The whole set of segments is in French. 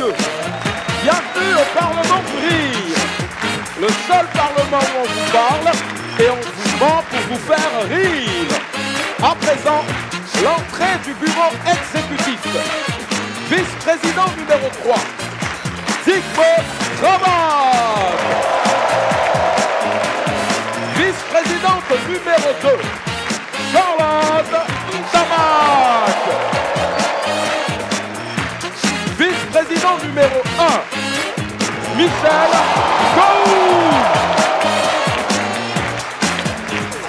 messieurs, bienvenue au Parlement du Rire. Le seul Parlement où on vous parle et on vous ment pour vous faire rire. À présent, l'entrée du bureau exécutif. Vice-président numéro 3, Zygmunt Travail. Vice-présidente numéro 2, Charlotte Tamac. Vice-président numéro 1, Michel Gou.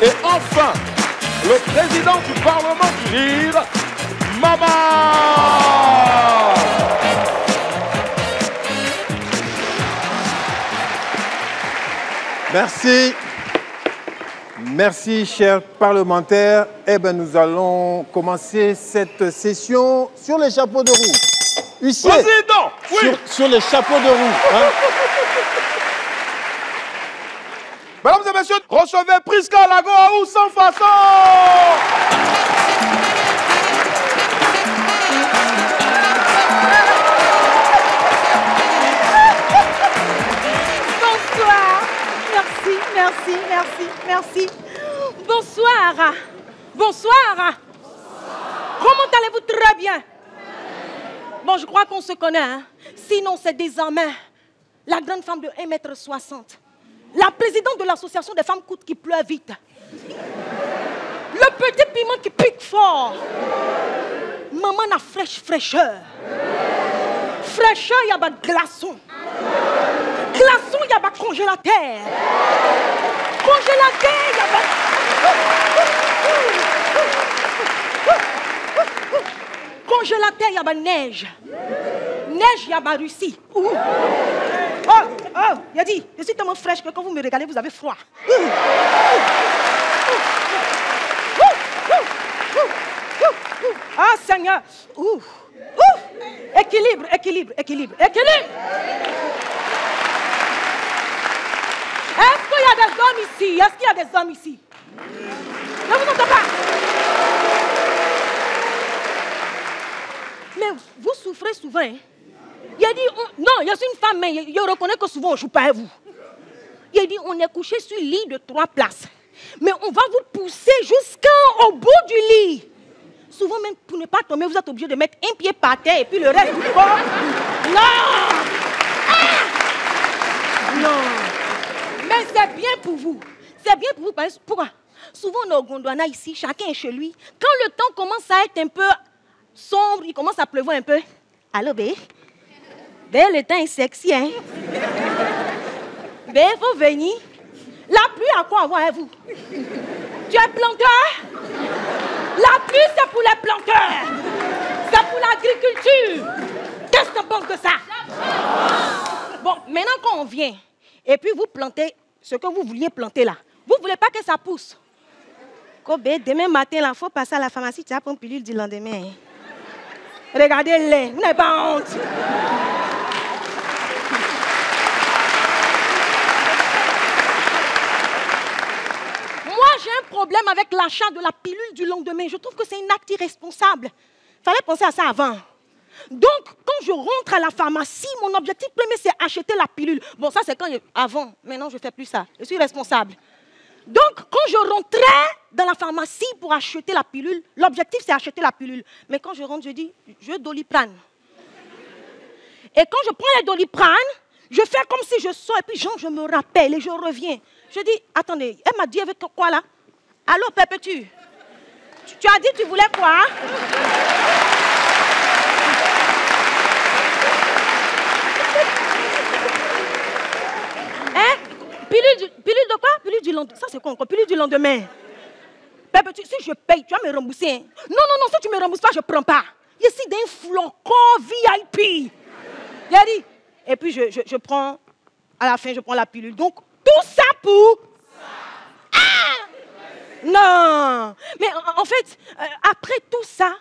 Et enfin, le président du Parlement du Rire, Mama. Merci. Merci, chers parlementaires. Eh bien, nous allons commencer cette session sur les chapeaux de roue. Huissier, Président, oui. sur les chapeaux de roue. Hein? Mesdames et messieurs, recevez Prisca Lago sans façon. Bonsoir. Merci. Bonsoir. Bonsoir. Comment allez-vous? Très bien. Bon, je crois qu'on se connaît. Hein? Sinon, c'est désormais la grande femme de 1,60 m. La présidente de l'association des femmes coûte qui pleure vite. Le petit piment qui pique fort. Maman a fraîcheur. Fraîcheur, il y a pas de glaçon. Glaçon, il y a pas de congélateur. Congélateur, il y a pas de... Congélateur, il y a pas de neige. Neige, il y a pas Russie. Oh, il a dit, je suis tellement fraîche que quand vous me regardez, vous avez froid. Ah, Seigneur. Équilibre. Est-ce qu'il y a des hommes ici? Ne vous entends pas. Mais vous souffrez souvent, hein? Il a dit, non, je suis une femme, mais je reconnais que souvent on ne joue pas à vous. Il a dit, on est couché sur le lit de 3 places. Mais on va vous pousser jusqu'au bout du lit. Souvent même, pour ne pas tomber, vous êtes obligé de mettre un pied par terre et puis le reste du corps. Non! Non! Mais c'est bien pour vous. Pourquoi? Souvent, on est au Gondwana ici, chacun est chez lui. Quand le temps commence à être un peu sombre, il commence à pleuvoir un peu. Allô, bé? Bé, le temps est sexy, hein? Bé, il faut venir. La pluie a quoi à voir avec vous? Tu es planteur? La pluie, c'est pour les planteurs. C'est pour l'agriculture. Qu'est-ce que tu penses de ça? Bon, maintenant quand on vient, et puis vous plantez ce que vous vouliez planter là, vous ne voulez pas que ça pousse. Kobe, demain matin, il faut passer à la pharmacie, tu as une pilule du lendemain. Regardez-les, vous n'avez pas honte. Moi, j'ai un problème avec l'achat de la pilule du lendemain. Je trouve que c'est un acte irresponsable. Il fallait penser à ça avant. Donc, quand je rentre à la pharmacie, mon objectif premier, c'est acheter la pilule. Bon, ça, c'est avant. Maintenant, je ne fais plus ça. Je suis responsable. Donc, quand je rentrais dans la pharmacie pour acheter la pilule, l'objectif, c'est acheter la pilule. Mais quand je rentre, je dis, je veux Doliprane. Et quand je prends les Doliprane, je fais comme si je sors et puis je me rappelle et je reviens. Je dis, attendez, elle m'a dit avec quoi là? Allô, Pépétu? Tu as dit tu voulais quoi? Hein? Pilule de quoi? Pilule du lendemain. Ça, c'est quoi encore? Pilule du lendemain. Pépétu, si je paye, tu vas me rembourser. Hein? Non, si tu ne me rembourses pas, je ne prends pas. Ici, d'un flocon VIP. Il a dit. Et puis, je prends, à la fin, je prends la pilule. Donc, tout ça pour... Ah! Non! Mais en fait, après tout ça,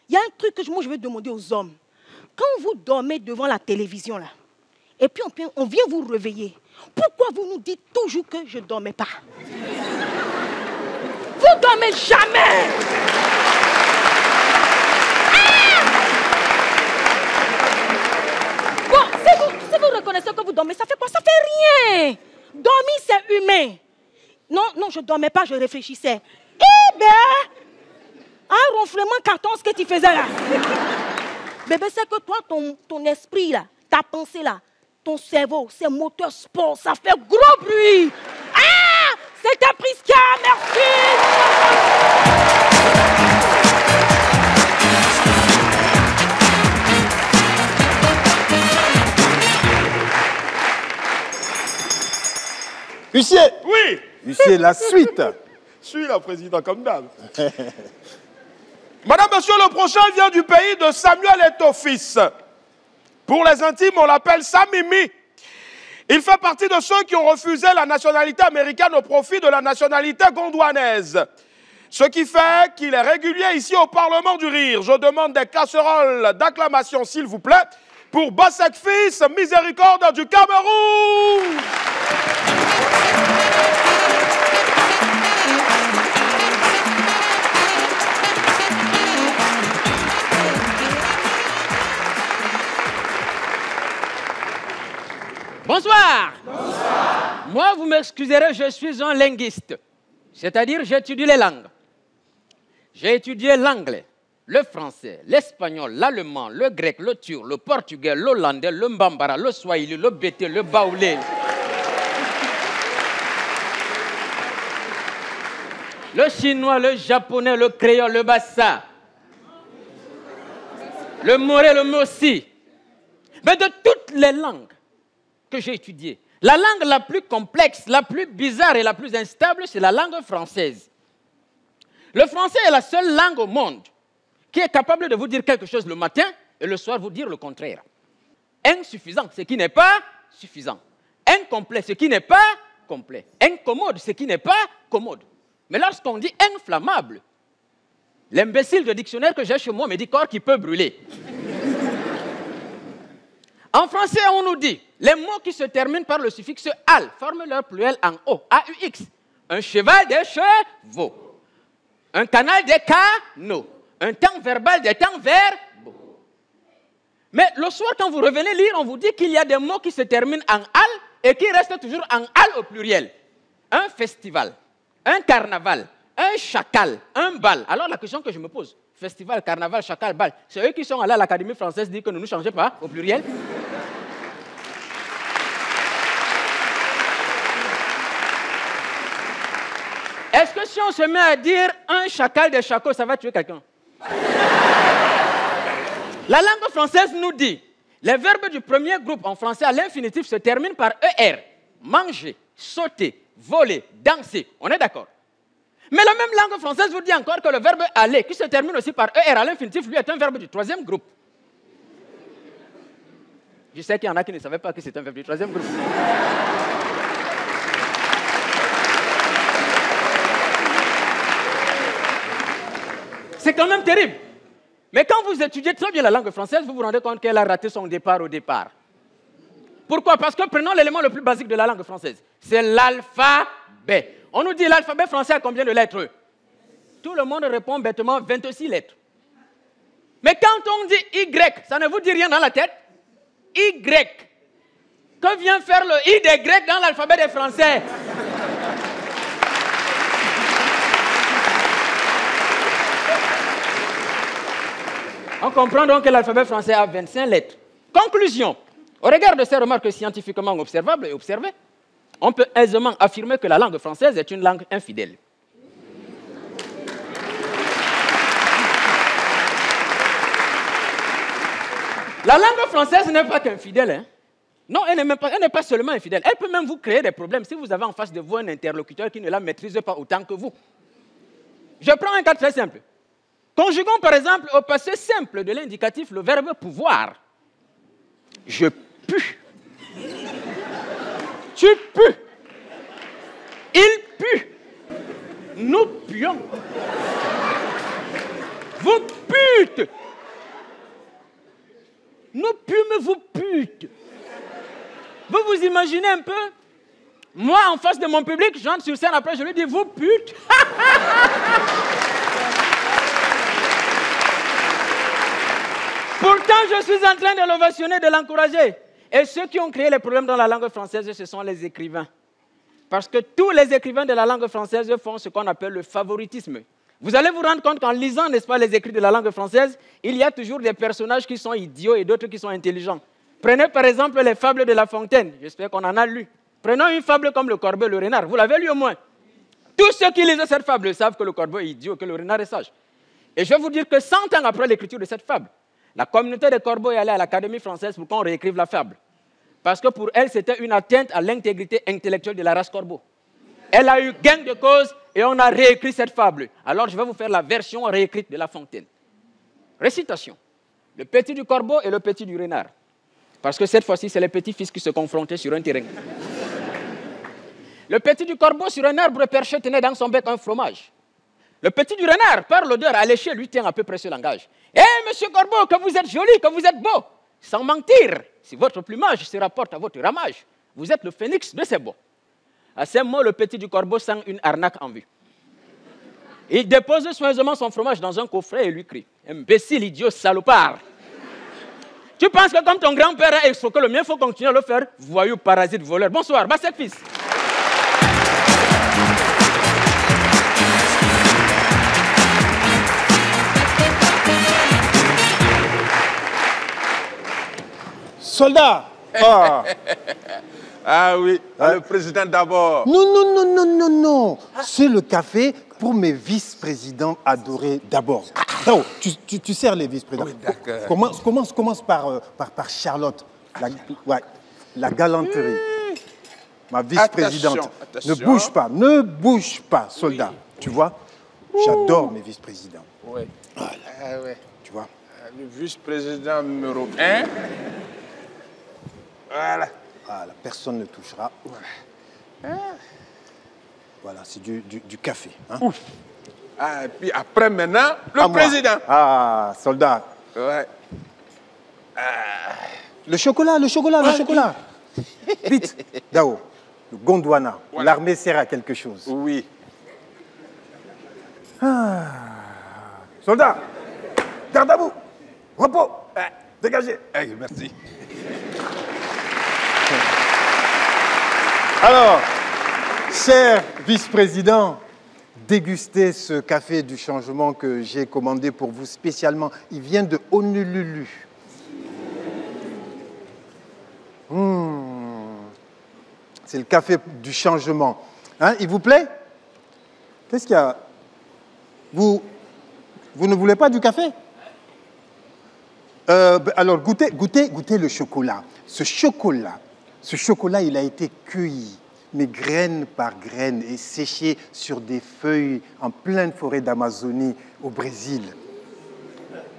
il y a un truc que moi, je veux demander aux hommes. Quand vous dormez devant la télévision, là, et puis on vient vous réveiller, pourquoi vous nous dites toujours que je ne dormais pas? Vous ne dormez jamais! Vous reconnaissez que vous dormez, ça fait quoi? Ça fait rien. Dormir, c'est humain. Non, non, je ne dormais pas, je réfléchissais. Eh ben, un ronflement carton, ce que tu faisais là. Bébé, c'est que toi, ton esprit là, ta pensée là, ton cerveau, c'est moteur sport, ça fait gros bruit. Ah, c'était Prisca, merci. Huissier. Oui. Huissier, la suite. Suis la président comme d'hab. Madame, monsieur, le prochain vient du pays de Samuel Eto'o-fils. Pour les intimes, on l'appelle Samimi. Il fait partie de ceux qui ont refusé la nationalité américaine au profit de la nationalité gondouanaise. Ce qui fait qu'il est régulier ici au Parlement du Rire. Je demande des casseroles d'acclamation, s'il vous plaît, pour Bassek Fils, miséricorde du Cameroun. Bonsoir. Bonsoir. Moi, vous m'excuserez, je suis un linguiste. C'est-à-dire, j'étudie les langues. J'ai étudié l'anglais, le français, l'espagnol, l'allemand, le grec, le turc, le portugais, l'hollandais, le mbambara, le swahili, le bété, le baoulé. Le chinois, le japonais, le créole, le bassa. Le moré, le mossi. Mais de toutes les langues que j'ai étudiées, la langue la plus complexe, la plus bizarre et la plus instable, c'est la langue française. Le français est la seule langue au monde qui est capable de vous dire quelque chose le matin et le soir vous dire le contraire. Insuffisant, ce qui n'est pas suffisant. Incomplet, ce qui n'est pas complet. Incommode, ce qui n'est pas commode. Mais lorsqu'on dit inflammable, l'imbécile de dictionnaire que j'ai chez moi me dit corps qui peut brûler. En français, on nous dit, les mots qui se terminent par le suffixe al forment leur pluriel en O, A-U-X. Un cheval, des chevaux. Un canal, des canaux. Un temps verbal, des temps verbaux. Mais le soir, quand vous revenez lire, on vous dit qu'il y a des mots qui se terminent en al et qui restent toujours en al au pluriel. Un festival, un carnaval, un chacal, un bal. Alors la question que je me pose, festival, carnaval, chacal, bal, c'est eux qui sont allés à l'Académie française dire que ne nous changez pas au pluriel. Est-ce que si on se met à dire un chacal des chacos, ça va tuer quelqu'un? La langue française nous dit, les verbes du premier groupe en français à l'infinitif se terminent par ER. Manger, sauter, voler, danser. On est d'accord? Mais la même langue française vous dit encore que le verbe aller, qui se termine aussi par ER à l'infinitif, lui est un verbe du troisième groupe. Je sais qu'il y en a qui ne savaient pas que c'est un verbe du troisième groupe. C'est quand même terrible. Mais quand vous étudiez très bien la langue française, vous vous rendez compte qu'elle a raté son départ au départ. Pourquoi? Parce que prenons l'élément le plus basique de la langue française. C'est l'alphabet. On nous dit l'alphabet français a combien de lettres? Tout le monde répond bêtement 26 lettres. Mais quand on dit Y, ça ne vous dit rien dans la tête? Y. Que vient faire le I des Grecs dans l'alphabet des Français? On comprend donc que l'alphabet français a 25 lettres. Conclusion. Au regard de ces remarques scientifiquement observables et observées, on peut aisément affirmer que la langue française est une langue infidèle. La langue française n'est pas qu'infidèle. Hein? Non, elle n'est pas seulement infidèle. Elle peut même vous créer des problèmes si vous avez en face de vous un interlocuteur qui ne la maîtrise pas autant que vous. Je prends un cas très simple. Conjuguons par exemple au passé simple de l'indicatif le verbe pouvoir. Je pue. Tu pues. Il pue. Nous puons. Vous putez. Nous pûmes, vous putez. Vous vous imaginez un peu? Moi, en face de mon public, j'entre sur scène après, je lui dis, vous pute. Pourtant, je suis en train de l'ovationner, de l'encourager. Et ceux qui ont créé les problèmes dans la langue française, ce sont les écrivains. Parce que tous les écrivains de la langue française font ce qu'on appelle le favoritisme. Vous allez vous rendre compte qu'en lisant, n'est-ce pas, les écrits de la langue française, il y a toujours des personnages qui sont idiots et d'autres qui sont intelligents. Prenez par exemple les fables de La Fontaine. J'espère qu'on en a lu. Prenons une fable comme le corbeau et le renard. Vous l'avez lu au moins. Tous ceux qui lisent cette fable savent que le corbeau est idiot, que le renard est sage. Et je vais vous dire que 100 ans après l'écriture de cette fable, la communauté des corbeaux est allée à l'Académie française pour qu'on réécrive la fable. Parce que pour elle, c'était une atteinte à l'intégrité intellectuelle de la race corbeau. Elle a eu gain de cause et on a réécrit cette fable. Alors je vais vous faire la version réécrite de La Fontaine. Récitation. Le petit du corbeau et le petit du renard. Parce que cette fois-ci, c'est les petits-fils qui se confrontaient sur un terrain. Le petit du corbeau sur un arbre perché tenait dans son bec un fromage. Le petit du renard, par l'odeur alléchée, lui tient à peu près ce langage. « Eh, monsieur corbeau, que vous êtes joli, que vous êtes beau! Sans mentir, si votre plumage se rapporte à votre ramage, vous êtes le phénix de ces beaux. » À ces mots, le petit du corbeau sent une arnaque en vue. Il dépose soigneusement son fromage dans un coffret et lui crie « Imbécile, idiot, salopard! Tu penses que comme ton grand-père a escroqué le mien, il faut continuer à le faire? Voyou, parasite, voleur. Bonsoir, Bassek fils. Soldat. Ah oui, le président d'abord. Non, non, non, non, non, non. C'est le café pour mes vice-présidents adorés d'abord. Tao, tu sers les vice-présidents. Oui, d'accord. Commence par Charlotte, la galanterie. Ma vice-présidente. Attention. Ne bouge pas, soldat. Oui. Tu vois, j'adore mes vice-présidents. Oui. Voilà. Ah, ouais. Tu vois. Le vice-président numéro 1. Voilà. Voilà, personne ne touchera. Voilà, voilà, c'est du café. Hein? Ah, et puis après, maintenant, le président. Ah, soldat. Ouais. Le chocolat. Vite, Dao, le Gondwana. Voilà. L'armée sert à quelque chose. Oui. Ah. Soldat, garde à vous. Repos. Dégagez. Merci. Alors, cher vice-président, dégustez ce café du changement que j'ai commandé pour vous spécialement. Il vient de Honolulu. C'est le café du changement. Hein, il vous plaît? Qu'est-ce qu'il y a? Vous ne voulez pas du café? Alors, goûtez le chocolat. Ce chocolat, il a été cueilli, mais graine par graine, et séché sur des feuilles en pleine forêt d'Amazonie au Brésil.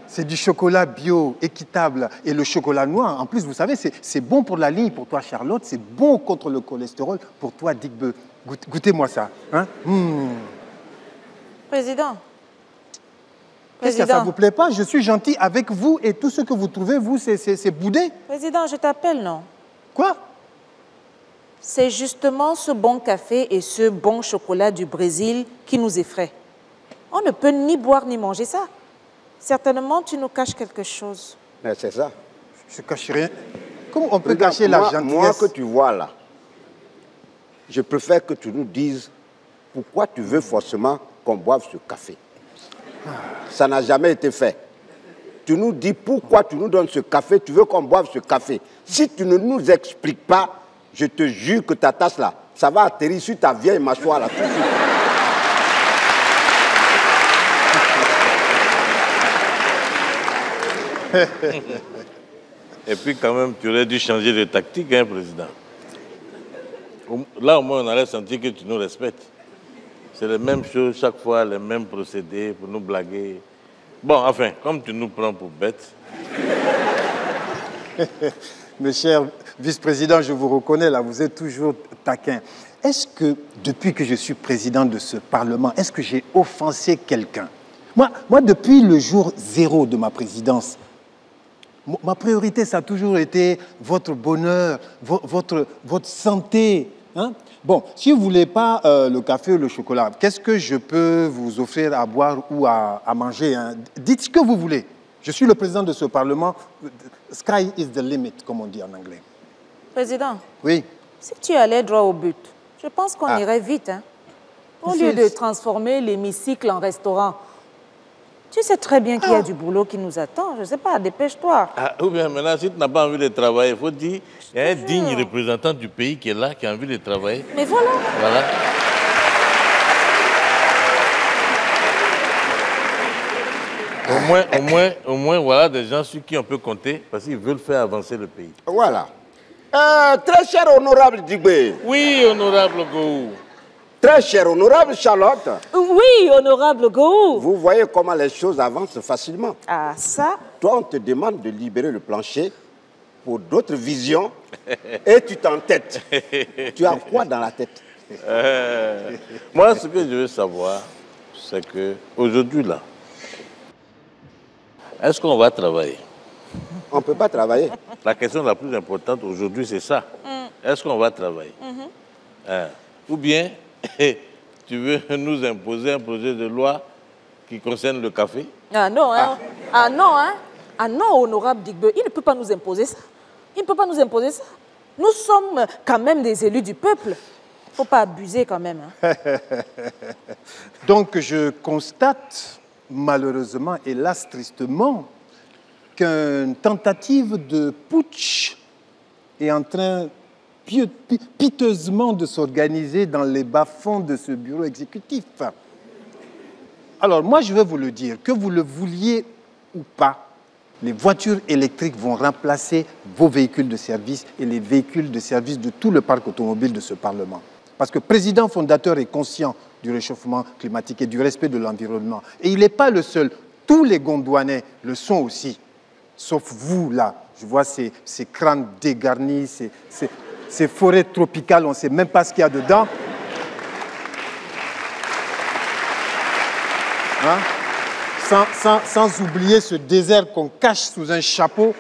C'est du chocolat bio, équitable. Et le chocolat noir, en plus, vous savez, c'est bon pour la ligne, pour toi, Charlotte. C'est bon contre le cholestérol, pour toi, Dick-Beu. Goûtez-moi ça. Hein? Président. Qu'est-ce que ça ne vous plaît pas? Je suis gentil avec vous et tout ce que vous trouvez, vous, c'est boudé. Président, je t'appelle, non? Quoi? C'est justement ce bon café et ce bon chocolat du Brésil qui nous effraient. On ne peut ni boire ni manger ça. Certainement, tu nous caches quelque chose. Mais c'est ça. Je ne cache rien. Comment on peut cacher la gentillesse? Moi que tu vois là, je préfère que tu nous dises pourquoi tu veux forcément qu'on boive ce café. Ça n'a jamais été fait. Tu nous dis pourquoi tu nous donnes ce café, tu veux qu'on boive ce café. Si tu ne nous expliques pas, je te jure que ta tasse là, ça va atterrir sur ta vieille mâchoire là tout de suite. Et puis quand même, tu aurais dû changer de tactique, hein, président. Là, au moins, on allait sentir que tu nous respectes. C'est les mêmes choses chaque fois, les mêmes procédés pour nous blaguer. Bon, enfin, comme tu nous prends pour bêtes. Mes chers vice-présidents, je vous reconnais là, vous êtes toujours taquin. Est-ce que, depuis que je suis président de ce Parlement, est-ce que j'ai offensé quelqu'un? Moi, depuis le jour 0 de ma présidence, ma priorité, ça a toujours été votre bonheur, votre santé. Hein? Bon, si vous ne voulez pas le café ou le chocolat, qu'est-ce que je peux vous offrir à boire ou à manger, hein? Dites ce que vous voulez. Je suis le président de ce Parlement. Sky is the limit, comme on dit en anglais. Président. Oui. Si tu allais droit au but, je pense qu'on irait vite. Hein? Au lieu de transformer l'hémicycle en restaurant. Tu sais très bien qu'il y a du boulot qui nous attend. Je ne sais pas, dépêche-toi. Ou bien maintenant, si tu n'as pas envie de travailler, il faut dire il y a un digne représentant du pays qui est là, qui a envie de travailler. Mais voilà. Voilà. Au moins, voilà des gens sur qui on peut compter parce qu'ils veulent faire avancer le pays. Voilà. Très cher honorable Dibé. Oui, honorable Gou. Très cher honorable Charlotte. Oui, honorable Gou. Vous voyez comment les choses avancent facilement. Ah, ça? Toi, on te demande de libérer le plancher pour d'autres visions et tu t'entêtes. Tu as quoi dans la tête? Moi, ce que je veux savoir, c'est que aujourd'hui là, est-ce qu'on va travailler? On ne peut pas travailler. La question la plus importante aujourd'hui, c'est ça. Est-ce qu'on va travailler? Ou bien, tu veux nous imposer un projet de loi qui concerne le café? Ah non, hein? Ah non, hein? Ah non, honorable Digbe, il ne peut pas nous imposer ça. Il ne peut pas nous imposer ça. Nous sommes quand même des élus du peuple. Il ne faut pas abuser quand même. Hein? Donc je constate, malheureusement, hélas tristement, qu'une tentative de putsch est en train piteusement de s'organiser dans les bas-fonds de ce bureau exécutif. Alors moi, je vais vous le dire, que vous le vouliez ou pas, les voitures électriques vont remplacer vos véhicules de service et les véhicules de service de tout le parc automobile de ce Parlement. Parce que le président fondateur est conscient du réchauffement climatique et du respect de l'environnement. Et il n'est pas le seul. Tous les Gondouanais le sont aussi. Sauf vous, là. Je vois ces crânes dégarnis, ces forêts tropicales, on ne sait même pas ce qu'il y a dedans. Hein? Sans oublier ce désert qu'on cache sous un chapeau.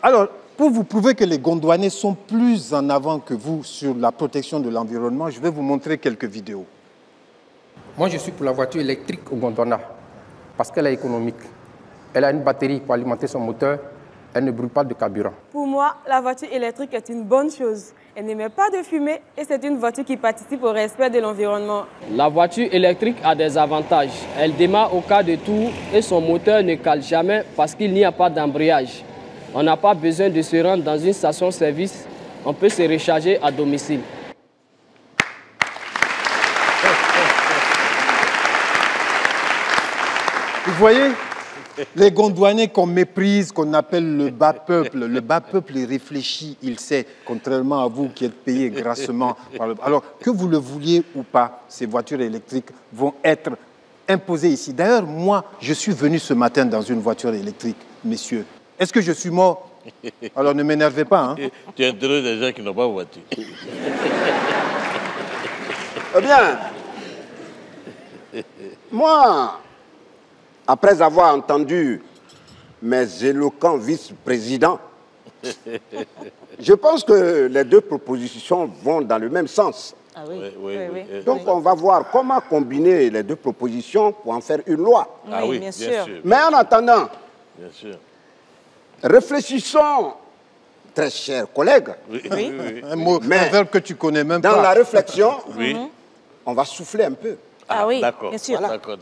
Alors, pour vous prouver que les Gondouanais sont plus en avant que vous sur la protection de l'environnement, je vais vous montrer quelques vidéos. Moi, je suis pour la voiture électrique au Gondwana parce qu'elle est économique. Elle a une batterie pour alimenter son moteur. Elle ne brûle pas de carburant. Pour moi, la voiture électrique est une bonne chose. Elle n'émet pas de fumée et c'est une voiture qui participe au respect de l'environnement. La voiture électrique a des avantages. Elle démarre au cas de tout et son moteur ne cale jamais parce qu'il n'y a pas d'embrayage. On n'a pas besoin de se rendre dans une station-service. On peut se recharger à domicile. Vous voyez, les Gondouanais qu'on méprise, qu'on appelle le bas peuple il réfléchit, il sait, contrairement à vous qui êtes payés grassement. Alors, que vous le vouliez ou pas, ces voitures électriques vont être imposées ici. D'ailleurs, moi, je suis venu ce matin dans une voiture électrique, messieurs. Est-ce que je suis mort? Alors ne m'énervez pas. Hein? Tu interroges des gens qui n'ont pas de voiture. Eh bien, moi, après avoir entendu mes éloquents vice-présidents, je pense que les deux propositions vont dans le même sens. Ah oui. Oui. Donc on va voir comment combiner les deux propositions pour en faire une loi. Ah oui, bien sûr. Mais en attendant, Bien sûr. réfléchissons, très chers collègues, Un mot, Mais un verbe que tu connais même dans pas. la réflexion, Oui. on va souffler un peu. Ah oui, D'accord. bien sûr. D'accord.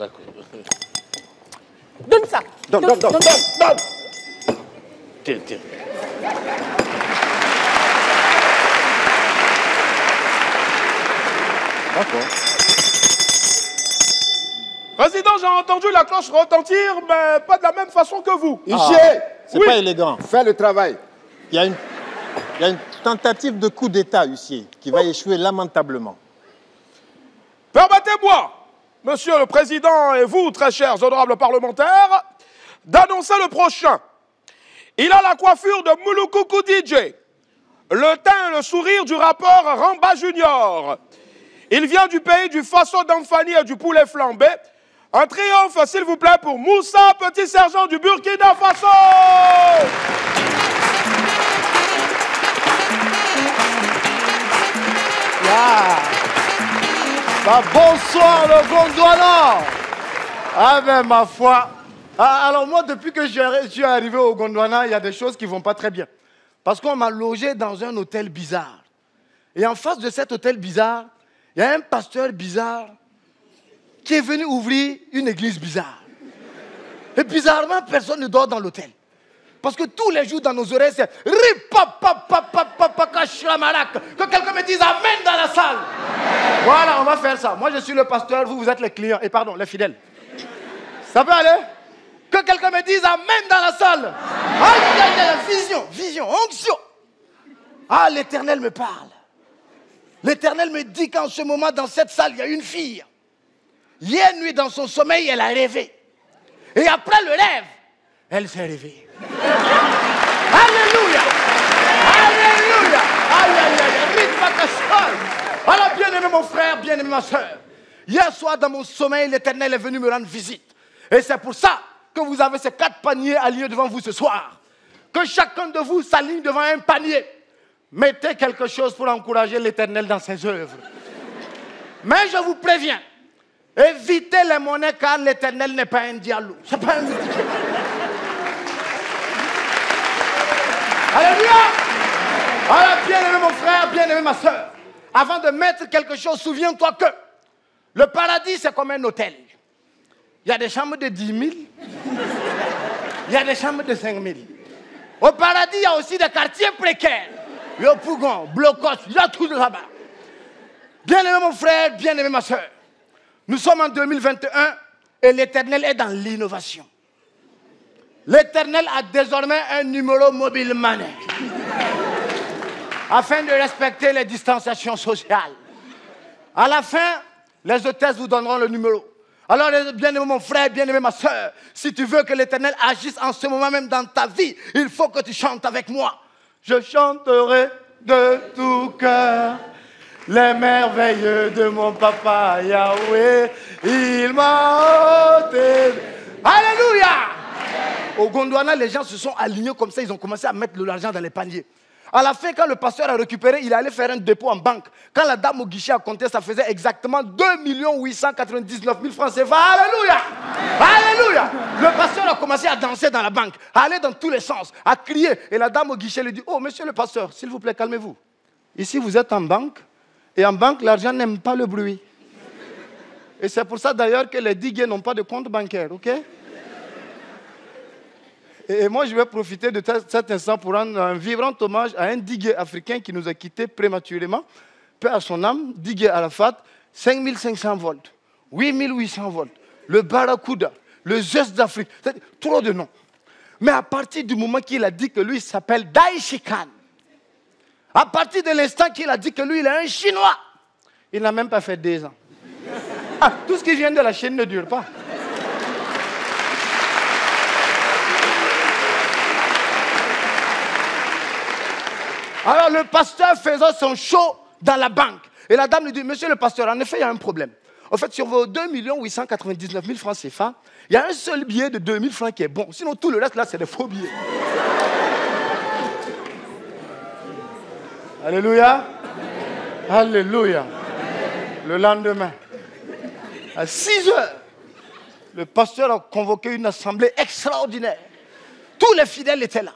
Donne ça. Donne. Tiens. D'accord. Président, j'ai entendu la cloche retentir, mais pas de la même façon que vous. Huissier, C'est pas élégant. fais le travail. Il y a une tentative de coup d'État, huissier, qui va échouer lamentablement. Permettez-moi, Monsieur le Président et vous, très chers honorables parlementaires, d'annoncer le prochain. Il a la coiffure de Moulukoukou DJ, le teint et le sourire du rappeur Ramba Junior. Il vient du pays du faso d'Amfani et du poulet flambé. Un triomphe, s'il vous plaît, pour Moussa, petit sergent du Burkina Faso. Bonsoir le Gondwana. Ah ben ma foi. Alors moi depuis que je suis arrivé au Gondwana, il y a des choses qui vont pas très bien. Parce qu'on m'a logé dans un hôtel bizarre. Et en face de cet hôtel bizarre, il y a un pasteur bizarre qui est venu ouvrir une église bizarre. Et bizarrement, personne ne dort dans l'hôtel. Parce que tous les jours dans nos oreilles, c'est que quelqu'un me dise Amen dans la salle. Voilà, on va faire ça. Moi, je suis le pasteur, vous êtes les clients. Et pardon, les fidèles. Ça peut aller? Que quelqu'un me dise Amen dans la salle. Vision, onction. Ah, l'Éternel me parle. L'Éternel me dit qu'en ce moment, dans cette salle, il y a une fille. Hier nuit, dans son sommeil, elle a rêvé. Et après le rêve, elle s'est réveillée. Alléluia! Alléluia! Aïe, aïe, aïe, alors, bien-aimé mon frère, bien-aimé ma soeur, hier soir, dans mon sommeil, l'Éternel est venu me rendre visite. Et c'est pour ça que vous avez ces 4 paniers alignés devant vous ce soir. Que chacun de vous s'aligne devant un panier. Mettez quelque chose pour encourager l'Éternel dans ses œuvres. Mais je vous préviens, évitez les monnaies car l'Éternel n'est pas un dialogue. C'est pas un multiplié. Alléluia! Alors, bien-aimé mon frère, bien-aimé ma soeur, avant de mettre quelque chose, souviens-toi que le paradis, c'est comme un hôtel. Il y a des chambres de 10 000, il y a des chambres de 5 000. Au paradis, il y a aussi des quartiers précaires. Il y a Pougon, Blocos, il y a tout là-bas. Bien-aimé mon frère, bien-aimé ma soeur, nous sommes en 2021 et l'Éternel est dans l'innovation. L'Éternel a désormais un numéro mobile money afin de respecter les distanciations sociales. À la fin, les hôtesses vous donneront le numéro. Alors, bien-aimé mon frère, bien-aimé ma soeur, si tu veux que l'Éternel agisse en ce moment même dans ta vie, il faut que tu chantes avec moi. Je chanterai de tout cœur les merveilles de mon papa Yahweh. Il m'a ôté. Alléluia! Au Gondwana, les gens se sont alignés comme ça, ils ont commencé à mettre de l'argent dans les paniers. À la fin, quand le pasteur a récupéré, il allait faire un dépôt en banque. Quand la dame au guichet a compté, ça faisait exactement 2 899 000 francs CFA. Alléluia! Alléluia! Le pasteur a commencé à danser dans la banque, à aller dans tous les sens, à crier. Et la dame au guichet lui dit, oh, monsieur le pasteur, s'il vous plaît, calmez-vous. Ici, vous êtes en banque, et en banque, l'argent n'aime pas le bruit. Et c'est pour ça d'ailleurs que les digues n'ont pas de compte bancaire, ok? Et moi, je vais profiter de cet instant pour rendre un vibrant hommage à un digué africain qui nous a quittés prématurément. Paix à son âme, digué Arafat, 5500 volts, 8800 volts, le Barracuda, le Zeus d'Afrique, trop de noms. Mais à partir du moment qu'il a dit que lui s'appelle Daichi Khan, à partir de l'instant qu'il a dit que lui il est un Chinois, il n'a même pas fait 2 ans. Ah, tout ce qui vient de la Chine ne dure pas. Alors le pasteur faisait son show dans la banque. Et la dame lui dit, monsieur le pasteur, en effet, il y a un problème. En fait, sur vos 2 899 000 francs CFA, il y a un seul billet de 2 000 francs qui est bon. Sinon, tout le reste, là, c'est des faux billets. Alléluia. Alléluia. Le lendemain, à 6 heures, le pasteur a convoqué une assemblée extraordinaire. Tous les fidèles étaient là.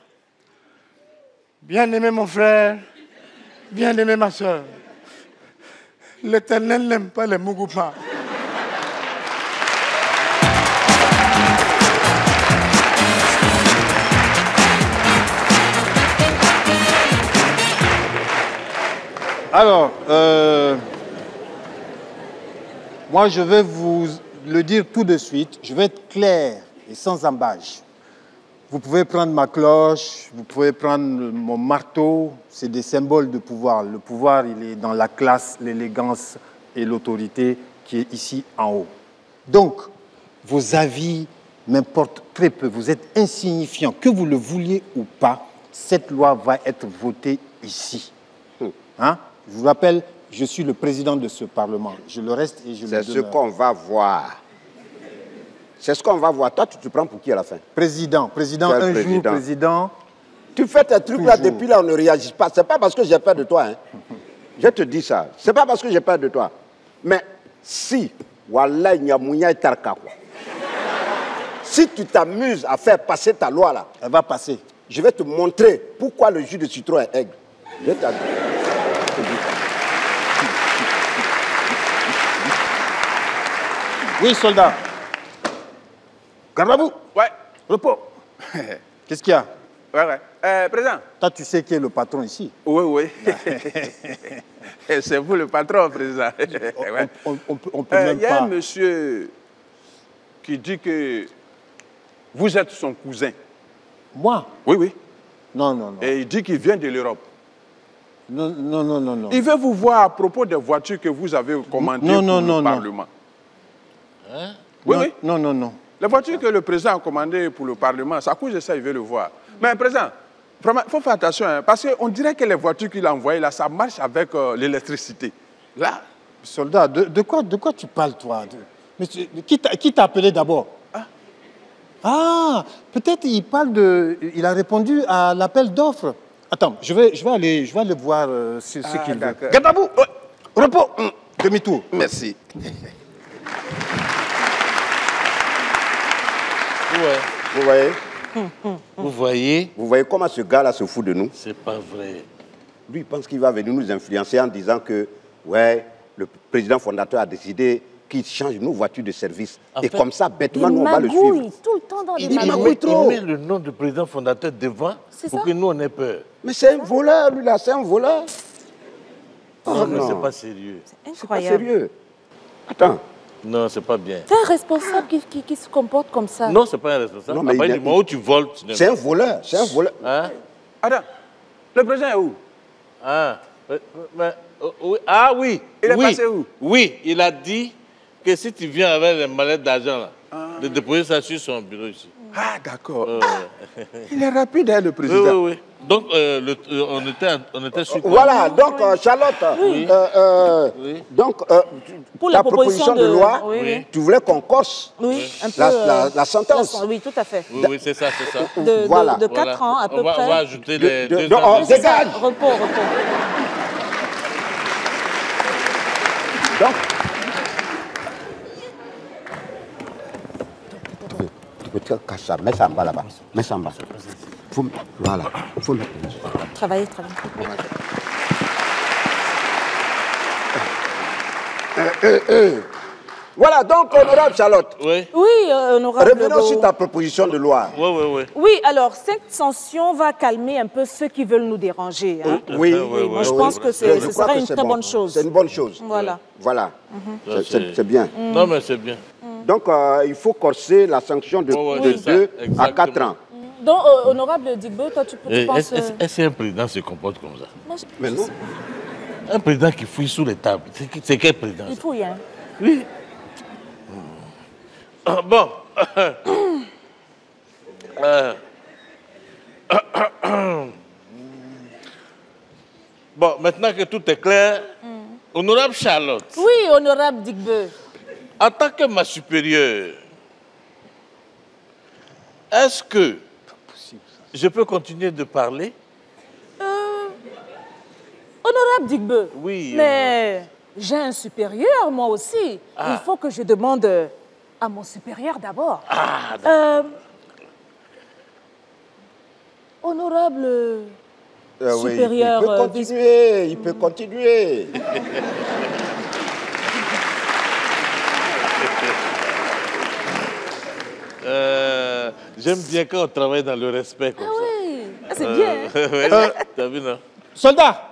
Bien-aimé mon frère, bien-aimé ma soeur, l'Éternel n'aime pas les mougoupas. Alors, moi je vais vous le dire tout de suite, je vais être clair et sans embâche. Vous pouvez prendre ma cloche, vous pouvez prendre mon marteau, c'est des symboles de pouvoir. Le pouvoir, il est dans la classe, l'élégance et l'autorité qui est ici en haut. Donc, vos avis m'importent très peu, vous êtes insignifiants. Que vous le vouliez ou pas, cette loi va être votée ici. Hein? Je vous rappelle, je suis le président de ce Parlement. Je le reste et je le demeure. C'est ce qu'on va voir. C'est ce qu'on va voir. Toi, tu te prends pour qui à la fin? Président. Président un jour, président. Tu fais tes trucs là, depuis là, on ne réagit pas. C'est pas parce que j'ai peur de toi. Hein. Je te dis ça. C'est pas parce que j'ai peur de toi. Mais si, Wallah, Nyamouya Tarka, si tu t'amuses à faire passer ta loi là, elle va passer. je vais te montrer pourquoi le jus de citron est aigre. Je t'adore. Oui, soldat. Garde à vous. Ouais. Repos. Qu'est-ce qu'il y a? Ouais. Président. Toi, tu sais qui est le patron ici. Oui. C'est vous le patron, président. On peut même Il y a pas... un monsieur qui dit que vous êtes son cousin. Moi? Oui. Non. Et il dit qu'il vient de l'Europe. Non. Il veut vous voir à propos des voitures que vous avez commandées pour le Parlement. Hein? Oui. Non. Les voitures que le président a commandées pour le Parlement, c'est à cause de ça qu'il veut le voir. Mais président, vraiment, il faut faire attention, hein, parce qu'on dirait que les voitures qu'il a envoyées, là, ça marche avec l'électricité. Là. Soldat, de quoi tu parles, toi? Mais qui t'a appelé d'abord? Ah, peut-être il parle de... Il a répondu à l'appel d'offres. Attends, je vais aller voir ce qu'il veut. Garde à vous. Repos. Demi-tour. Merci. Vous voyez? Vous voyez comment ce gars-là se fout de nous? C'est pas vrai. Lui, il pense qu'il va venir nous influencer en disant que, ouais, le président fondateur a décidé qu'il change nos voitures de service. Et comme ça, bêtement, nous, on va le suivre. Tout le temps dans les Il magouilles. trop. Il met le nom du président fondateur devant pour que nous, on ait peur. Mais c'est un voleur, lui, là, c'est un voleur. Non, mais c'est pas sérieux. C'est pas sérieux. Attends. Non, c'est pas bien. C'est un responsable qui se comporte comme ça. Non, c'est pas un responsable. Non, mais du moment où tu voles... C'est un voleur, c'est un voleur. Hein? Attends, le président est où? Oui. Il est passé où? Oui, il a dit que si tu viens avec les mallettes d'argent, là, de déposer ça sur son bureau ici. Ah, d'accord. Il est rapide, hein, le président. Oui. Donc, on était sur... Voilà, donc, Charlotte, donc, pour ta la proposition de loi, tu voulais qu'on corse la sentence. Oui, tout à fait. Oui, c'est ça. De 4 ans, à peu près. On va ajouter les 2 ans. ans. Dégage. Repos. Donc, tu caches ça, mets ça en bas là-bas. Mets ça en bas. Voilà, il faut mettre. Travailler. Voilà, donc, honorable Charlotte. Oui, honorable. Revenons sur ta proposition de loi. Oui. Oui, alors, cette sanction va calmer un peu ceux qui veulent nous déranger. Hein. Oui. Moi, je pense que ce sera une très bonne chose. C'est une bonne chose. Voilà. C'est bien. Non, mais c'est bien. Donc, il faut corser la sanction de 2 à 4 ans. Donc, honorable Digbo, toi, tu penses... Est-ce qu'un président se comporte comme ça? Mais non. Un président qui fouille sous les tables, c'est quel président? Il fouille, hein? Oui. Bon. Bon, maintenant que tout est clair, honorable Charlotte. Oui, honorable Digbe. En tant que ma supérieure, est-ce que je peux continuer de parler? Honorable Digbe. Oui. Mais j'ai un supérieur, moi aussi. Il faut que je demande à mon supérieur d'abord. Honorable supérieur... il peut continuer. J'aime bien quand on travaille dans le respect comme ça. Oui, c'est bien. T'as vu, non? Soldat,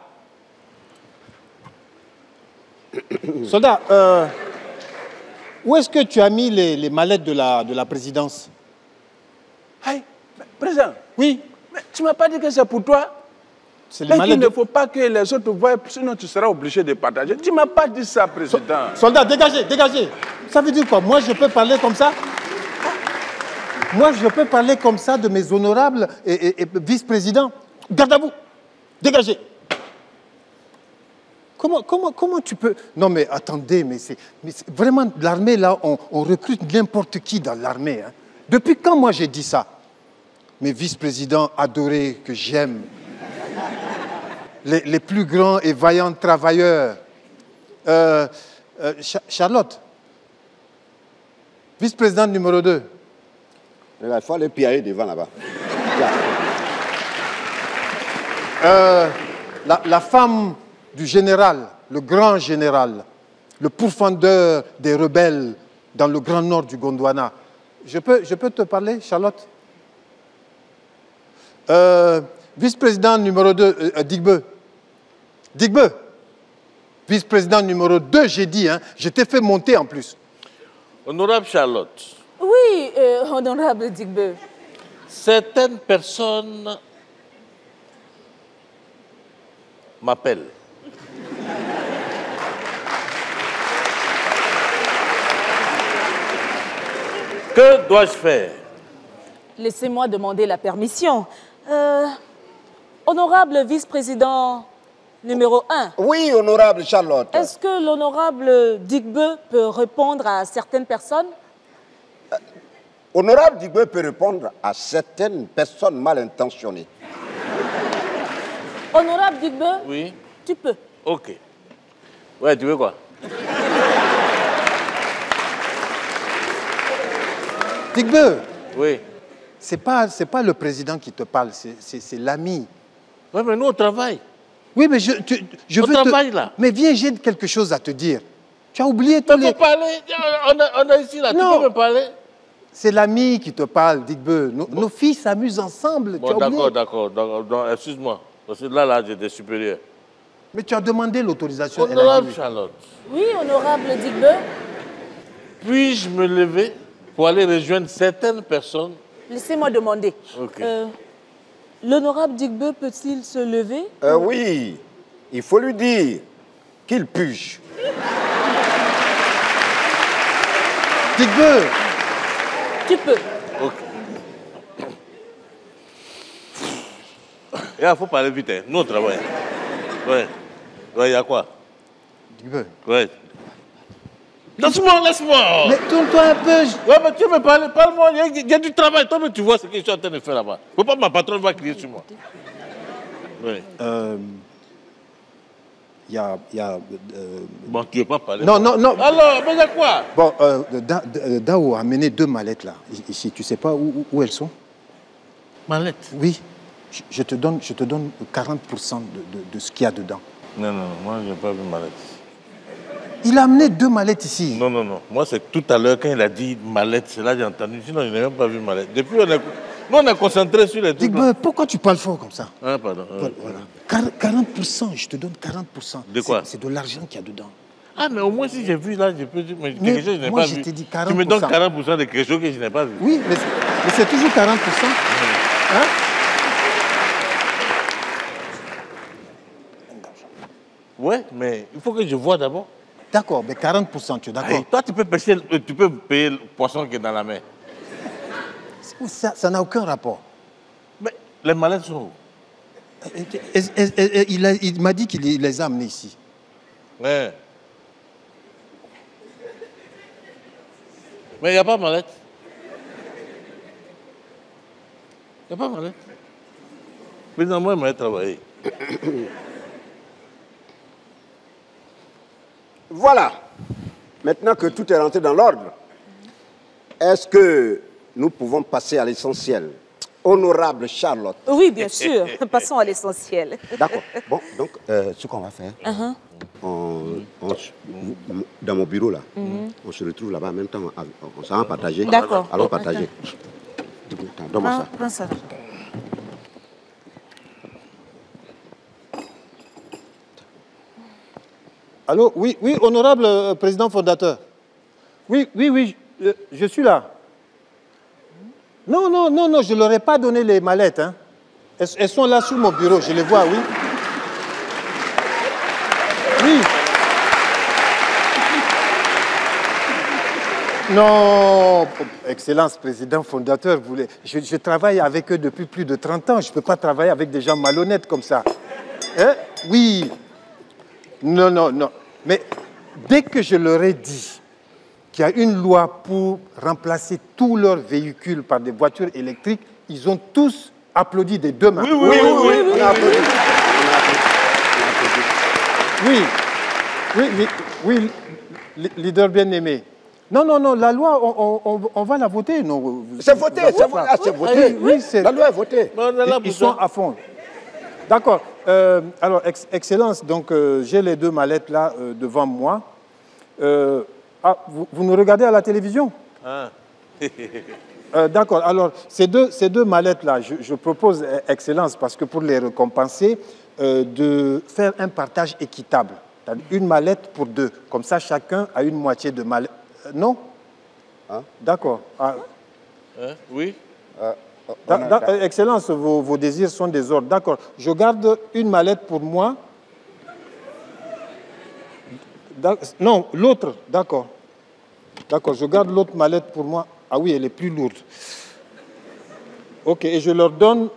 où est-ce que tu as mis les mallettes de la présidence? Hey, président. Oui. Mais tu ne m'as pas dit que c'est pour toi? C'est les mallettes. Il ne faut pas que les autres voient, sinon tu seras obligé de partager. Tu ne m'as pas dit ça, président. Soldat, dégagez. Ça veut dire quoi? Moi, je peux parler comme ça? Moi, je peux parler comme ça de mes honorables et vice-présidents? Garde à vous. Dégagez. Comment tu peux... Non, mais attendez, mais c'est vraiment, l'armée, là, on recrute n'importe qui dans l'armée. Hein. Depuis quand, moi, j'ai dit ça? Mes vice-présidents adorés, que j'aime, les plus grands et vaillants travailleurs. Charlotte, vice-présidente numéro 2. Il faut aller piailler devant là-bas. La femme du général, le grand général, le pourfendeur des rebelles dans le grand nord du Gondwana. Je peux te parler, Charlotte? Vice-président numéro 2, Digbe. Digbe. Vice-président numéro 2, j'ai dit, hein. Je t'ai fait monter en plus. Honorable Charlotte. Oui, honorable Digbe. Certaines personnes m'appellent. Que dois-je faire? Laissez-moi demander la permission. Honorable vice-président numéro 1. Oui, honorable Charlotte. Est-ce que l'honorable Digbe peut répondre à certaines personnes? Honorable Digbe peut répondre à certaines personnes mal intentionnées. Honorable Digbe? Oui. Tu peux. Ok. Ouais, tu veux quoi? Digbe. Oui. C'est pas le président qui te parle, c'est l'ami. Oui, mais nous, on travaille. Oui, mais je on veux travaille là. Mais viens, j'ai quelque chose à te dire. Tu as oublié tous les... Il faut parler. On a ici, là. Non. Tu peux me parler? C'est l'ami qui te parle, Digbe. Nos filles s'amusent ensemble. Bon, d'accord. Excuse-moi. Parce que là, j'ai des supérieurs. Mais tu as demandé l'autorisation. Honorable Charlotte. Oui, honorable Digbe. Puis-je me lever pour aller rejoindre certaines personnes? Laissez-moi demander. Ok. L'honorable Digbe peut-il se lever? Oui, il faut lui dire qu'il puge. Digbe. Tu peux. Ok. Il faut parler vite, hein. Nous, on travaille. Ouais, il y a quoi? Digbe. Ouais. Laisse-moi. Mais tourne-toi un peu. Ouais, mais tu me parles, parle-moi. Il y a du travail. Toi, mais tu vois ce que je suis en train de faire là-bas. Faut pas que ma patronne va crier sur moi. Oui. Bon, tu veux pas parler? Non. Alors, mais il y a quoi? Bon, Dao a amené 2 mallettes là, ici. Tu sais pas où elles sont? Mallettes? Oui. Je te donne 40% de ce qu'il y a dedans. Non, moi, je n'ai pas vu mallette. Il a amené 2 mallettes ici. Non. Moi, c'est tout à l'heure, quand il a dit mallette, c'est là que j'ai entendu. Sinon, je n'ai même pas vu mallette. Depuis, on est concentré sur les trucs. Pourquoi tu parles fort comme ça? Ah, pardon. Voilà. 40%, je te donne 40%. De quoi? C'est de l'argent qu'il y a dedans. Ah, mais au moins, si j'ai vu là, je peux dire, mais quelque chose que je n'ai moi, pas je vu. t'ai dit 40%. Tu me donnes 40% de quelque chose que je n'ai pas vu. Oui, mais c'est toujours 40%. Hein? Ouais, mais il faut que je vois d'abord. D'accord, mais 40%, tu es d'accord? Toi, tu peux payer le poisson qui est dans la mer. Ça n'a aucun rapport. Mais les mallettes sont où? Il m'a dit qu'il les a amenés ici. Ouais. Mais il n'y a pas de mallette. Il n'y a pas de mallette. Mais non, moi, il m'a travaillé. Voilà. Maintenant que tout est rentré dans l'ordre, est-ce que nous pouvons passer à l'essentiel? Honorable Charlotte. Oui, bien sûr. Passons à l'essentiel. D'accord. Bon, donc, ce qu'on va faire, dans mon bureau, là, on se retrouve là-bas en même temps, on s'en va partager. D'accord. Allons partager. Donne-moi ça. Prends ça. Allô? Oui, honorable président fondateur. Oui, je suis là. Non, je ne leur ai pas donné les mallettes. Hein. Elles sont là sous mon bureau, je les vois, oui. Oui. Non, Excellence, président fondateur, je travaille avec eux depuis plus de 30 ans. Je ne peux pas travailler avec des gens malhonnêtes comme ça. Hein? Oui. Non. Mais dès que je leur ai dit qu'il y a une loi pour remplacer tous leurs véhicules par des voitures électriques, ils ont tous applaudi des 2 mains. Oui. On a applaudi. Oui, leader bien-aimé. Non, la loi, on va la voter. C'est voté, c'est voté. Oui, la loi est votée. Ils sont à fond. D'accord. alors, Excellence, donc j'ai les deux mallettes là devant moi. Vous nous regardez à la télévision? Ah. D'accord. Alors, ces deux mallettes-là, je propose, Excellence, parce que pour les récompenser, de faire un partage équitable. Une mallette pour deux. Comme ça, chacun a une moitié de mallette. Non? Hein? D'accord. Oui. Excellence, vos désirs sont des ordres. D'accord. Je garde une mallette pour moi. Non, l'autre. D'accord. D'accord, je garde l'autre mallette pour moi. Ah oui, elle est plus lourde. Ok, et je leur donne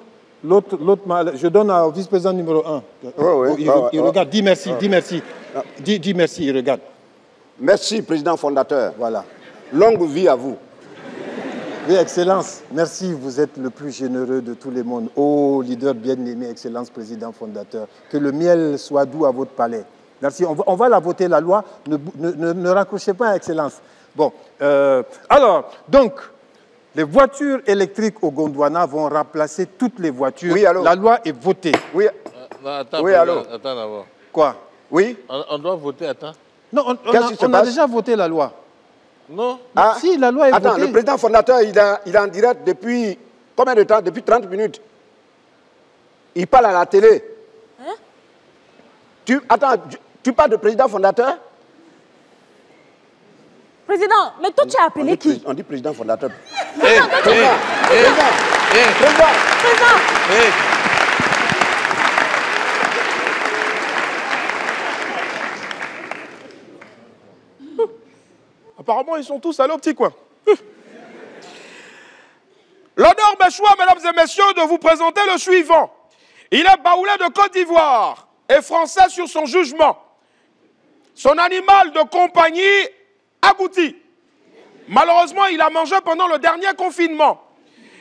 l'autre mallette. Je donne au vice-président numéro 1. Il regarde, dis merci, dis merci. Dis merci, il regarde. Merci, président fondateur. Voilà. Longue vie à vous. Oui, Excellence, merci, vous êtes le plus généreux de tous les mondes. Oh, leader bien-aimé, Excellence, président fondateur. Que le miel soit doux à votre palais. Merci, on va la voter, la loi. Ne raccrochez pas, Excellence. Bon, alors, donc, les voitures électriques au Gondwana vont remplacer toutes les voitures. Oui, allô? La loi est votée. Oui, Attends, attends d'abord. Quoi? Oui? On doit voter, attends. Non, on a déjà voté la loi. Non? Si, la loi est votée. Attends, le président fondateur, il est en direct depuis combien de temps? Depuis 30 minutes. Il parle à la télé. Hein? Tu parles de président fondateur? Président, mais toi, tu as appelé qui? On dit président fondateur. Président. Apparemment, ils sont tous allés au petit coin. L'honneur m'échoit, mesdames et messieurs, de vous présenter le suivant. Il est baoulé de Côte d'Ivoire et français sur son jugement. Son animal de compagnie abouti. Malheureusement, il a mangé pendant le dernier confinement.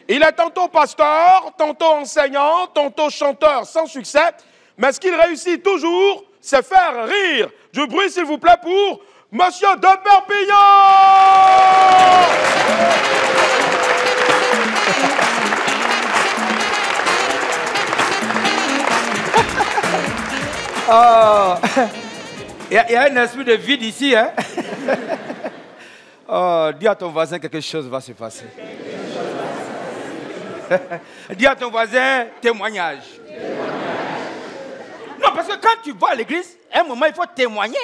Il est tantôt pasteur, tantôt enseignant, tantôt chanteur sans succès. Mais ce qu'il réussit toujours, c'est faire rire. Du bruit, s'il vous plaît, pour Monsieur de Perpignan. Il y a un esprit de vide ici, hein? Dis à ton voisin quelque chose va se passer. Dis à ton voisin témoignage. Non, parce que quand tu vas à l'église, à un moment, il faut témoigner.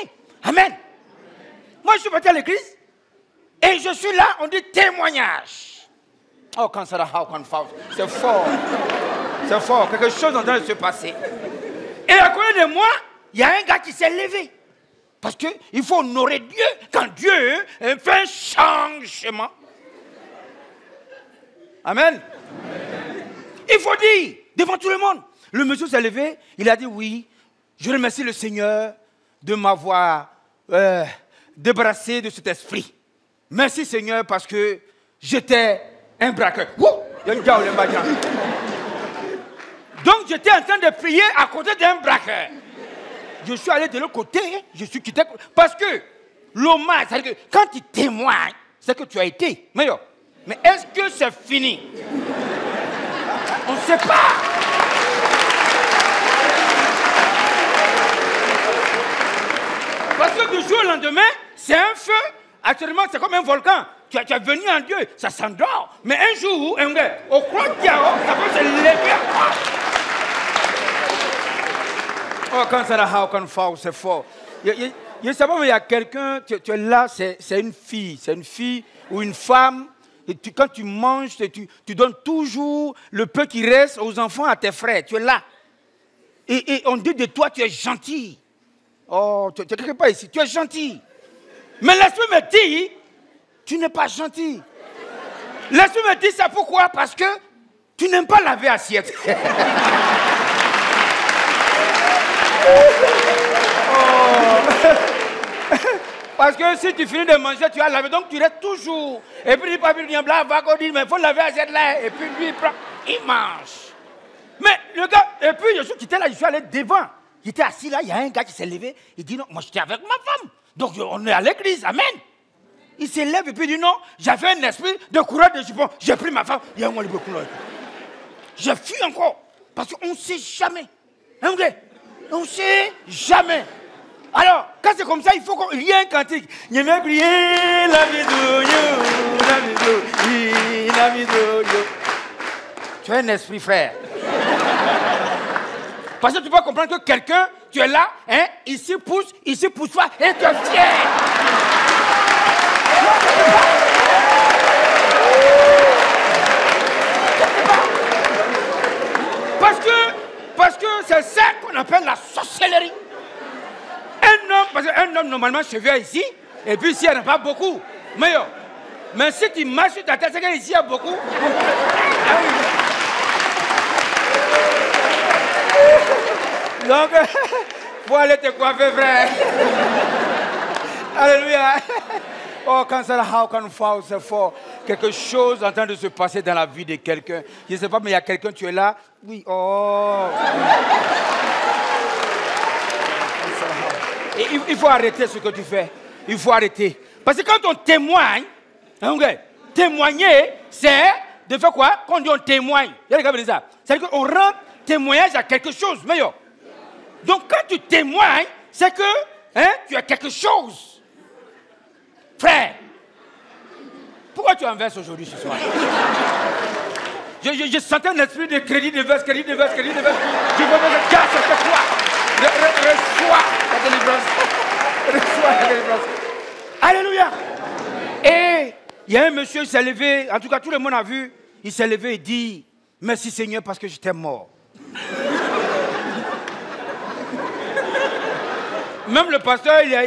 Amen. Moi, je suis parti à l'église et je suis là, on dit témoignage. Oh, quand ça c'est fort. C'est fort. Quelque chose est en train de se passer. Et à côté de moi, il y a un gars qui s'est levé. Parce qu'il faut honorer Dieu quand Dieu fait un changement. Amen. Il faut dire devant tout le monde. Le monsieur s'est levé, il a dit oui, je remercie le Seigneur de m'avoir débarrassé de cet esprit. Merci Seigneur parce que j'étais un braqueur. Donc j'étais en train de prier à côté d'un braqueur. Je suis allé de l'autre côté, je suis quitté. Parce que l'hommage, c'est-à-dire que quand tu témoignes, c'est que tu as été. Mais est-ce que c'est fini? On ne sait pas. Parce que du jour au lendemain, c'est un feu. Actuellement, c'est comme un volcan. Tu es venu en Dieu, ça s'endort. Mais un jour, au croix de Diao, ça peut se lever. Oh, quand ça va, c'est fort. Je sais pas, mais il y a quelqu'un, tu es là, c'est une fille ou une femme. Et quand tu manges, tu donnes toujours le peu qui reste aux enfants, à tes frères. Tu es là. Et on dit de toi, tu es gentil. Oh, tu n'es quelque part ici, tu es gentil. Mais l'esprit me dit, tu n'es pas gentil. L'esprit me dit ça pourquoi? Parce que tu n'aimes pas laver assiette. Parce que si tu finis de manger, tu as lavé, donc tu restes toujours. Et puis il parle bien blanc, va dire, mais il faut laver assiette là. Et puis lui, il prend, il mange. Mais le gars, et puis je suis là, je suis allé devant. Il était assis là, il y a un gars qui s'est levé. Il dit non, moi j'étais avec ma femme. Donc on est à l'église, amen. Il se lève et puis il dit non, j'avais un esprit de coureur de jupon. J'ai pris ma femme, il y a un libre couleur. Je fuis encore. Parce qu'on ne sait jamais. On ne sait jamais. Alors, quand c'est comme ça, il faut qu'il y ait un cantique. Je vais prier la vidéo, la vidéo. Tu es un esprit, frère. Parce que tu peux comprendre que quelqu'un, tu es là, hein, il se pousse pas, et tu es fier. Parce que c'est ça qu'on appelle la sorcellerie. Un homme, parce qu'un homme normalement se vient ici, et puis ici il n'y en a pas beaucoup. Mais si tu marches sur ta tête, c'est qu'ici il y a beaucoup. Donc, faut aller te coiffer, frère. Alléluia. Oh, quand c'est là, c'est fort. Quelque chose en train de se passer dans la vie de quelqu'un. Je ne sais pas, mais il y a quelqu'un, tu es là. Oui, oh. Et il faut arrêter ce que tu fais. Il faut arrêter. Parce que quand on témoigne, témoigner, c'est de faire quoi? Quand on dit on témoigne. C'est-à-dire qu'on rend témoignage à quelque chose. Meilleur. Donc quand tu témoignes, c'est que tu as quelque chose. Frère, pourquoi tu inverses aujourd'hui ce soir? Je sentais un esprit de crédit de verse. Je veux dire, casse cette foi. Reçois la délivrance. Reçois la délivrance. Alléluia. Et il y a un monsieur, il s'est levé, en tout cas tout le monde a vu, il s'est levé et dit, merci Seigneur parce que j'étais mort. Même le pasteur, il a...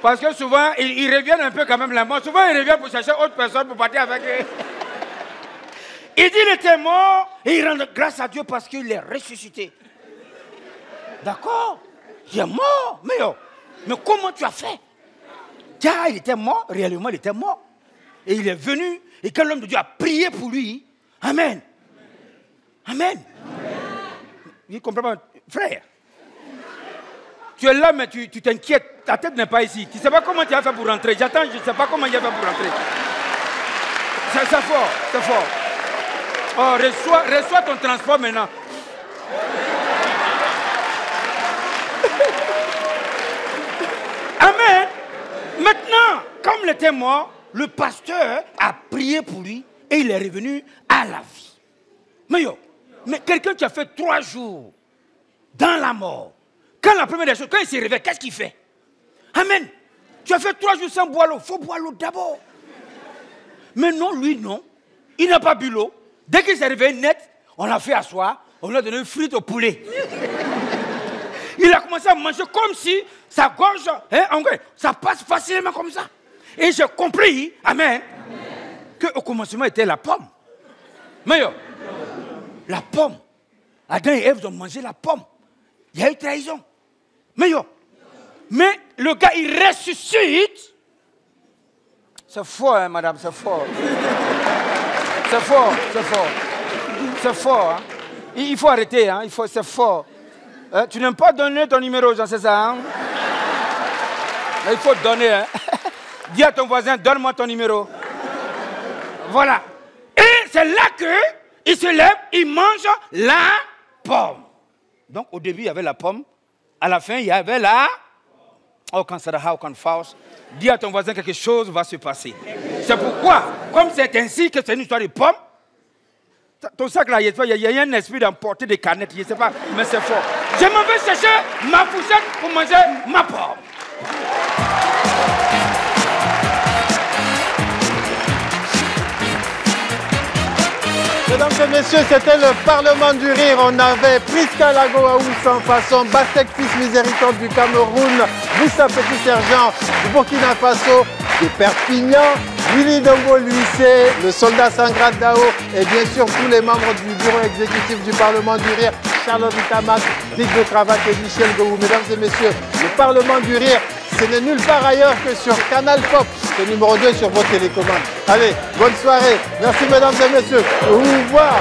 Parce que souvent, il revient un peu quand même la mort. Souvent, il revient pour chercher autre personne pour partir avec eux. Il dit qu'il était mort et il rend grâce à Dieu parce qu'il est ressuscité. D'accord? Il est mort. Mais comment tu as fait? Car il était mort, réellement il était mort. Et il est venu et quand l'homme de Dieu a prié pour lui, Amen. Amen. Il comprend pas, frère. Tu es là, mais tu t'inquiètes. Ta tête n'est pas ici. Tu ne sais pas comment tu as fait pour rentrer. J'attends, je ne sais pas comment il a fait pour rentrer. C'est fort, c'est fort. Oh, reçois ton transport maintenant. Amen. Maintenant, comme il était mort, le pasteur a prié pour lui et il est revenu à la vie. Mais quelqu'un qui a fait 3 jours dans la mort, quand la première des choses, quand il s'est réveillé, qu'est-ce qu'il fait? Amen. Tu as fait 3 jours sans boire l'eau. Il faut boire l'eau d'abord. Mais non, lui, non. Il n'a pas bu l'eau. Dès qu'il s'est réveillé net, on l'a fait asseoir, on lui a donné une frite au poulet. Il a commencé à manger comme si sa gorge, en vrai, ça passe facilement comme ça. Et j'ai compris, amen, qu'au commencement était la pomme. Mais la pomme. Adam et Ève ont mangé la pomme. Il y a eu trahison. Mais le gars, il ressuscite. C'est fort, hein, madame, c'est fort. C'est fort, c'est fort. C'est fort, hein. Il faut arrêter, hein. C'est fort. Tu n'aimes pas donner ton numéro, j'en sais ça, hein. Mais il faut donner, hein. Dis à ton voisin, donne-moi ton numéro. Voilà. Et c'est là qu'il se lève, il mange la pomme. Donc au début, il y avait la pomme. À la fin, il y avait la... Oh, quand ça how can false. Dis à ton voisin quelque chose va se passer. C'est pourquoi, comme c'est ainsi que c'est une histoire de pomme, ton sac là, il y a un esprit d'emporter des canettes, je ne sais pas, mais c'est fort. Je m'en vais chercher ma fourchette pour manger ma pomme. Mesdames et messieurs, c'était le Parlement du Rire. On avait Prisca Lagoaou sans façon, Bastek Fils Miséricorde du Cameroun, Moussa Petit Sergent du Burkina Faso, de Perpignan, Willy Dombo Luissé, le soldat Sangrad Dao et bien sûr tous les membres du bureau exécutif du Parlement du Rire, Charlotte Itamak, Dick de Cravate et Michel Gou. Mesdames et messieurs, le Parlement du Rire, ce n'est nulle part ailleurs que sur Canal Pop, le numéro 2 sur vos télécommandes. Allez, bonne soirée. Merci mesdames et messieurs. Au revoir.